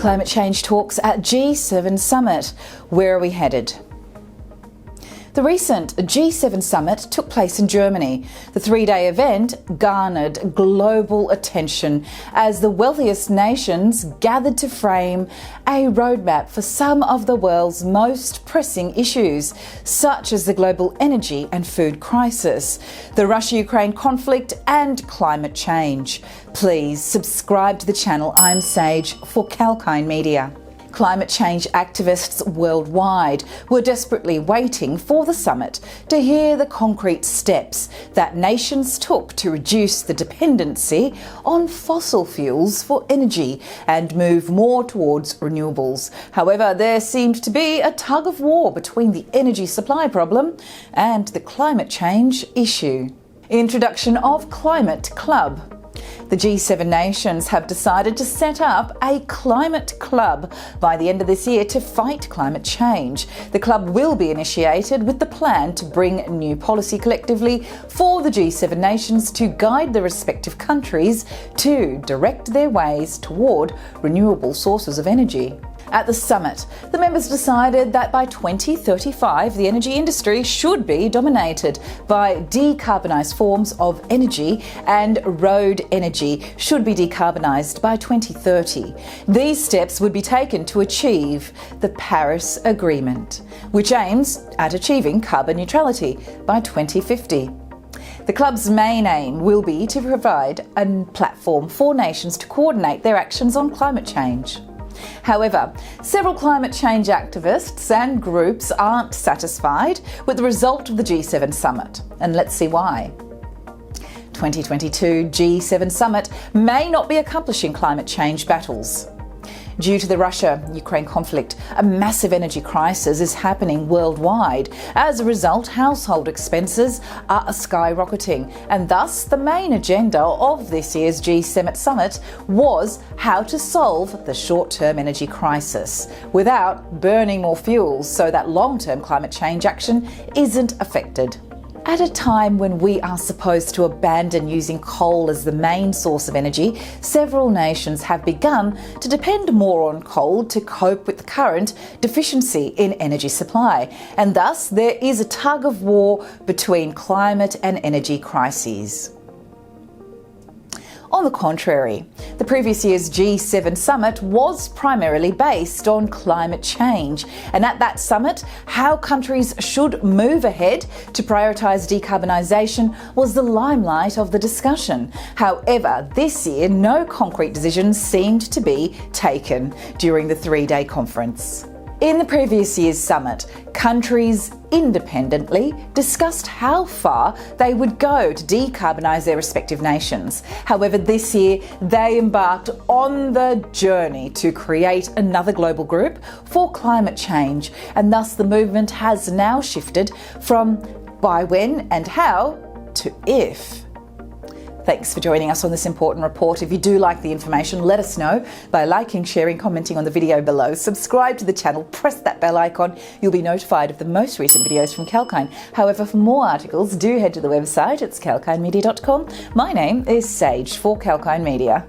Climate change talks at G7 summit. Where are we headed? The recent G7 summit took place in Germany. The three-day event garnered global attention as the wealthiest nations gathered to frame a roadmap for some of the world's most pressing issues, such as the global energy and food crisis, the Russia-Ukraine conflict and climate change. Please subscribe to the channel. I'm Sage for Kalkine Media. Climate change activists worldwide were desperately waiting for the summit to hear the concrete steps that nations took to reduce the dependency on fossil fuels for energy and move more towards renewables. However, there seemed to be a tug of war between the energy supply problem and the climate change issue. Introduction of Climate Club. The G7 nations have decided to set up a climate club by the end of this year to fight climate change. The club will be initiated with the plan to bring new policy collectively for the G7 nations to guide the respective countries to direct their ways toward renewable sources of energy. At the summit, the members decided that by 2035 the energy industry should be dominated by decarbonised forms of energy, and road energy should be decarbonised by 2030. These steps would be taken to achieve the Paris Agreement, which aims at achieving carbon neutrality by 2050. The club's main aim will be to provide a platform for nations to coordinate their actions on climate change. However, several climate change activists and groups aren't satisfied with the result of the G7 summit, and let's see why. 2022 G7 summit may not be accomplishing climate change battles. Due to the Russia-Ukraine conflict, a massive energy crisis is happening worldwide. As a result, household expenses are skyrocketing, and thus the main agenda of this year's G7 summit was how to solve the short-term energy crisis without burning more fuels so that long-term climate change action isn't affected. At a time when we are supposed to abandon using coal as the main source of energy, several nations have begun to depend more on coal to cope with the current deficiency in energy supply, and thus there is a tug of war between climate and energy crises. On the contrary, the previous year's G7 summit was primarily based on climate change, and at that summit, how countries should move ahead to prioritise decarbonisation was the limelight of the discussion. However, this year, no concrete decisions seemed to be taken during the three-day conference. In the previous year's summit, countries independently discussed how far they would go to decarbonise their respective nations. However, this year they embarked on the journey to create another global group for climate change, and thus the movement has now shifted from by when and how to if. Thanks for joining us on this important report. If you do like the information, let us know by liking, sharing, commenting on the video below. Subscribe to the channel, press that bell icon. You'll be notified of the most recent videos from Kalkine. However, for more articles, do head to the website. It's kalkinemedia.com. My name is Sage for Kalkine Media.